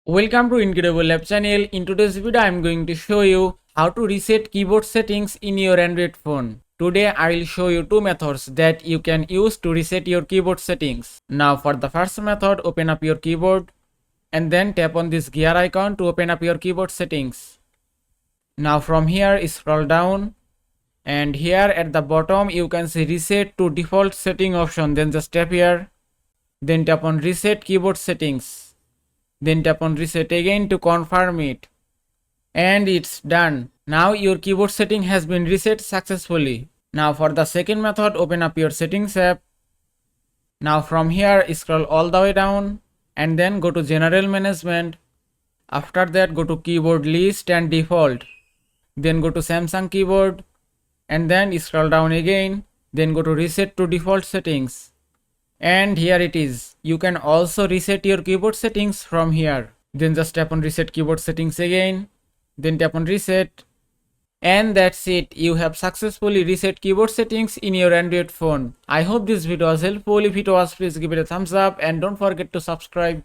Welcome to Incredible Lab channel. In today's video, I am going to show you how to reset keyboard settings in your Android phone. Today, I will show you two methods that you can use to reset your keyboard settings. Now, for the first method, open up your keyboard and then tap on this gear icon to open up your keyboard settings. Now, from here, scroll down and here at the bottom, you can see reset to default setting option. Then just tap here. Then tap on reset keyboard settings. Then tap on reset again to confirm it. And it's done. Now your keyboard setting has been reset successfully. Now for the second method, open up your settings app. Now from here, scroll all the way down and then go to general management. After that, go to keyboard list and default. Then go to Samsung keyboard and then scroll down again. Then go to reset to default settings. And here it is. You can also reset your keyboard settings from here. Then just tap on reset keyboard settings again. Then tap on reset. And that's it. You have successfully reset keyboard settings in your Android phone. I hope this video was helpful. If it was, please give it a thumbs up and don't forget to subscribe.